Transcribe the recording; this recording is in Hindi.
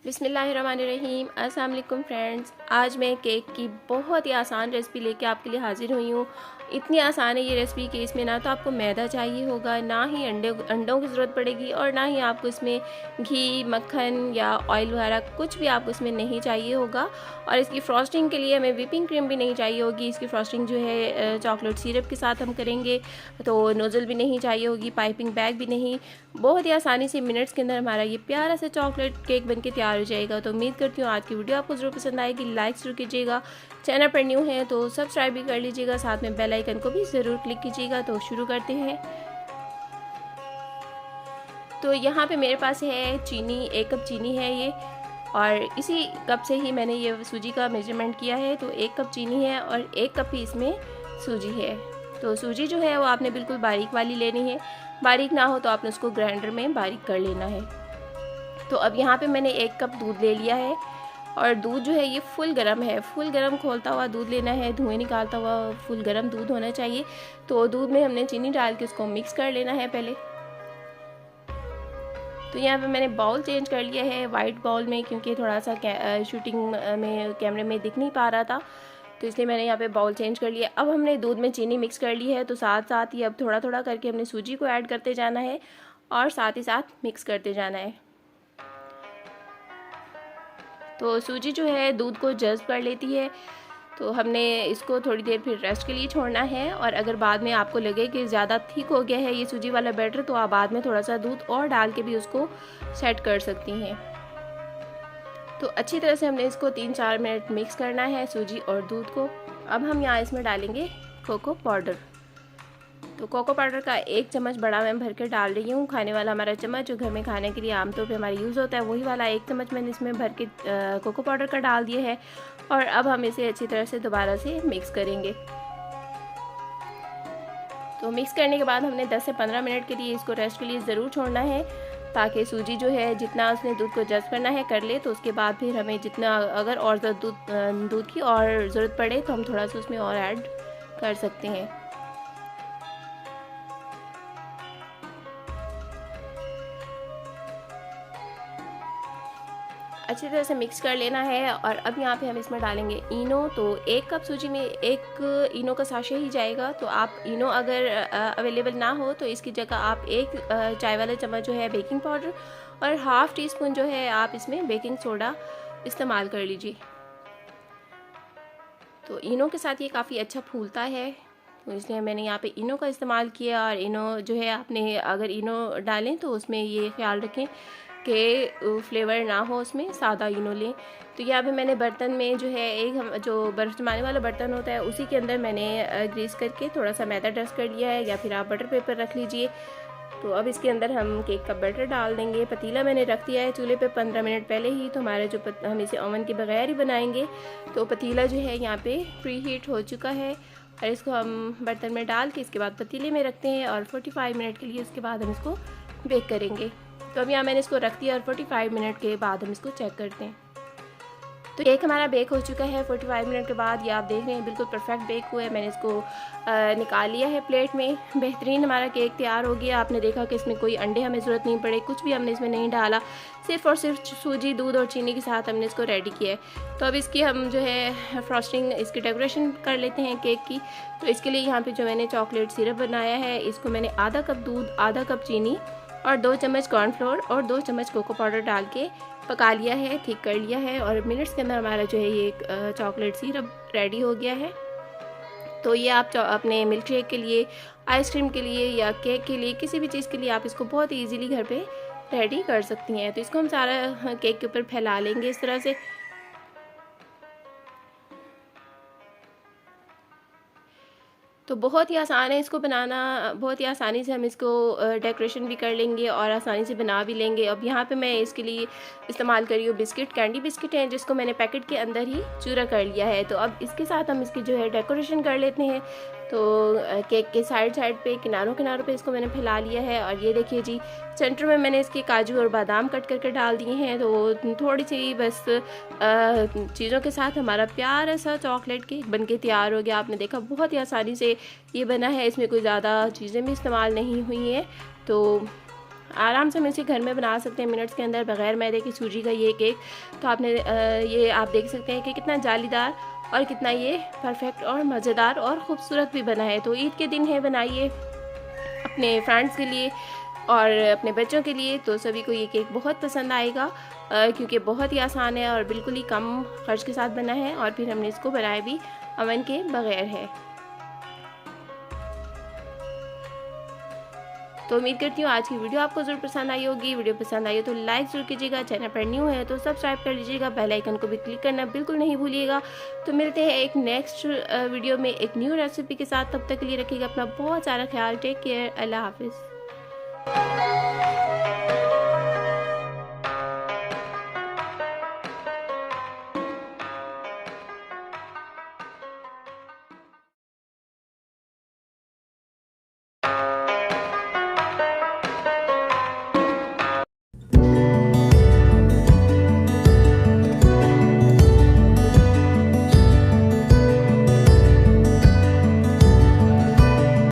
बिस्मिल्लाहिर्रहमानिर्रहीम। अस्सलाम वालेकुम फ्रेंड्स, आज मैं केक की बहुत ही आसान रेसिपी लेके आपके लिए हाजिर हुई हूँ। इतनी आसान है ये रेसिपी कि इसमें ना तो आपको मैदा चाहिए होगा, ना ही अंडों की ज़रूरत पड़ेगी और ना ही आपको इसमें घी, मक्खन या ऑयल वगैरह कुछ भी आपको इसमें नहीं चाहिए होगा। और इसकी फ्रॉस्टिंग के लिए हमें व्हिपिंग क्रीम भी नहीं चाहिए होगी। इसकी फ्रॉस्टिंग जो है चॉकलेट सिरप के साथ हम करेंगे, तो नोज़ल भी नहीं चाहिए होगी, पाइपिंग बैग भी नहीं। बहुत ही आसानी से मिनट्स के अंदर हमारा ये प्यारा सा चॉकलेट केक बनके तैयार हो जाएगा। तो उम्मीद करती हूँ आज की वीडियो आपको ज़रूर पसंद आएगी। लाइक ज़रूर कीजिएगा, चैनल पर न्यू है तो सब्सक्राइब भी कर लीजिएगा, साथ में बेल आइकन को भी ज़रूर क्लिक कीजिएगा। तो शुरू करते हैं। तो यहाँ पे मेरे पास है चीनी, 1 कप चीनी है ये, और इसी कप से ही मैंने ये सूजी का मेजरमेंट किया है। तो 1 कप चीनी है और 1 कप ही इसमें सूजी है। तो सूजी जो है वो आपने बिल्कुल बारीक वाली लेनी है, बारीक ना हो तो आपने उसको ग्राइंडर में बारीक कर लेना है। तो अब यहाँ पे मैंने 1 कप दूध ले लिया है और दूध जो है ये फुल गर्म है, फुल गर्म खोलता हुआ दूध लेना है, धुएं निकालता हुआ फुल गर्म दूध होना चाहिए। तो दूध में हमने चीनी डाल के उसको मिक्स कर लेना है पहले। तो यहाँ पे मैंने बाउल चेंज कर लिया है वाइट बाउल में, क्योंकि थोड़ा सा शूटिंग में कैमरे में दिख नहीं पा रहा था, तो इसलिए मैंने यहाँ पे बाउल चेंज कर लिया। अब हमने दूध में चीनी मिक्स कर ली है, तो साथ साथ ही अब थोड़ा थोड़ा करके हमने सूजी को ऐड करते जाना है और साथ ही साथ मिक्स करते जाना है। तो सूजी जो है दूध को जज़्ब कर लेती है, तो हमने इसको थोड़ी देर फिर रेस्ट के लिए छोड़ना है। और अगर बाद में आपको लगे कि ज़्यादा थिक हो गया है ये सूजी वाला बैटर, तो आप बाद में थोड़ा सा दूध और डाल के भी उसको सेट कर सकती हैं। तो अच्छी तरह से हमने इसको 3-4 मिनट मिक्स करना है सूजी और दूध को। अब हम यहाँ इसमें डालेंगे कोको पाउडर। तो कोको पाउडर का 1 चम्मच बड़ा मैं भर के डाल रही हूँ। खाने वाला हमारा चम्मच जो घर में खाने के लिए आमतौर पे हमारा यूज़ होता है, वही वाला 1 चम्मच मैंने इसमें भर के कोको पाउडर का डाल दिया है। और अब हम इसे अच्छी तरह से दोबारा से मिक्स करेंगे। तो मिक्स करने के बाद हमने 10 से 15 मिनट के लिए इसको रेस्ट के लिए ज़रूर छोड़ना है, ताकि सूजी जो है जितना उसने दूध को जज़्ब करना है कर ले। तो उसके बाद फिर हमें जितना अगर और दूध की और ज़रूरत पड़े तो हम थोड़ा सा उसमें और ऐड कर सकते हैं। अच्छी तरह से मिक्स कर लेना है। और अब यहाँ पे हम इसमें डालेंगे इनो। तो 1 कप सूजी में 1 इनो का साशे ही जाएगा। तो आप इनो अगर अवेलेबल ना हो तो इसकी जगह आप 1 चाय वाला चम्मच जो है बेकिंग पाउडर और ½ टीस्पून जो है आप इसमें बेकिंग सोडा इस्तेमाल कर लीजिए। तो इनो के साथ ये काफ़ी अच्छा फूलता है, तो इसलिए मैंने यहाँ पे इनो का इस्तेमाल किया। और इनो जो है आपने अगर इनो डालें तो उसमें ये ख्याल रखें कि फ्लेवर ना हो, उसमें सादा इनो लें। तो यहाँ पे मैंने बर्तन में जो है एक जो बर्फ़ जमाने वाला बर्तन होता है उसी के अंदर मैंने ग्रीस करके थोड़ा सा मैदा डस्ट कर लिया है, या फिर आप बटर पेपर रख लीजिए। तो अब इसके अंदर हम केक का बैटर डाल देंगे। पतीला मैंने रख दिया है चूल्हे पे 15 मिनट पहले ही, तो हमारा जो हम इसे ओवन के बगैर ही बनाएंगे। तो पतीला जो है यहाँ पे प्री हीट हो चुका है और इसको हम बर्तन में डाल के इसके बाद पतीले में रखते हैं और 45 मिनट के लिए उसके बाद हम इसको बेक करेंगे। तो अब यहाँ मैंने इसको रख दिया और 45 मिनट के बाद हम इसको चेक करते हैं। तो केक हमारा बेक हो चुका है 45 मिनट के बाद। ये आप देख रहे हैं बिल्कुल परफेक्ट बेक हुआ है। मैंने इसको निकाल लिया है प्लेट में। बेहतरीन हमारा केक तैयार हो गया। आपने देखा कि इसमें कोई अंडे हमें ज़रूरत नहीं पड़े, कुछ भी हमने इसमें नहीं डाला, सिर्फ़ और सिर्फ सूजी, दूध और चीनी के साथ हमने इसको रेडी किया है। तो अब इसकी हम जो है फ्रॉस्टिंग, इसकी डेकोरेशन कर लेते हैं केक की। तो इसके लिए यहाँ पर जो मैंने चॉकलेट सिरप बनाया है, इसको मैंने ½ कप दूध, ½ कप चीनी और 2 चम्मच कॉर्नफ्लोर और 2 चम्मच कोको पाउडर डाल के पका लिया है, ठीक कर लिया है। और मिनट्स के अंदर हमारा जो है ये चॉकलेट सिरप रेडी हो गया है। तो ये आप अपने मिल्क शेक के लिए, आइसक्रीम के लिए या केक के लिए, किसी भी चीज़ के लिए आप इसको बहुत ही ईजीली घर पे रेडी कर सकती हैं। तो इसको हम सारा केक के ऊपर फैला लेंगे इस तरह से। तो बहुत ही आसान है इसको बनाना, बहुत ही आसानी से हम इसको डेकोरेशन भी कर लेंगे और आसानी से बना भी लेंगे। अब यहाँ पे मैं इसके लिए इस्तेमाल कर रही हूँ बिस्किट, कैंडी बिस्किट है, जिसको मैंने पैकेट के अंदर ही चूरा कर लिया है। तो अब इसके साथ हम इसकी जो है डेकोरेशन कर लेते हैं। तो केक के साइड पे, किनारों पे इसको मैंने फैला लिया है। और ये देखिए जी, सेंटर में मैंने इसके काजू और बादाम कट करके डाल दिए हैं। तो थोड़ी सी बस चीज़ों के साथ हमारा प्यारा सा चॉकलेट केक बनके तैयार हो गया। आपने देखा बहुत ही आसानी से ये बना है, इसमें कोई ज़्यादा चीज़ें भी इस्तेमाल नहीं हुई हैं। तो आराम से हम इसे घर में बना सकते हैं मिनट्स के अंदर बग़ैर मैदे की सूजी का ये केक। तो आपने ये आप देख सकते हैं कि कितना जालीदार और कितना ये परफेक्ट और मज़ेदार और ख़ूबसूरत भी बना है। तो ईद के दिन है, बनाइए अपने फ्रेंड्स के लिए और अपने बच्चों के लिए। तो सभी को ये केक बहुत पसंद आएगा क्योंकि बहुत ही आसान है और बिल्कुल ही कम खर्च के साथ बना है और फिर हमने इसको बनाया भी ओवन के बग़ैर है। तो उम्मीद करती हूँ आज की वीडियो आपको ज़रूर पसंद आई होगी। वीडियो पसंद आई हो तो लाइक ज़रूर कीजिएगा, चैनल पर न्यू है तो सब्सक्राइब कर लीजिएगा, बेल आइकन को भी क्लिक करना बिल्कुल नहीं भूलिएगा। तो मिलते हैं एक नेक्स्ट वीडियो में एक न्यू रेसिपी के साथ। तब तक के लिए रखिएगा अपना बहुत सारा ख्याल। टेक केयर, अल्लाह हाफिज़।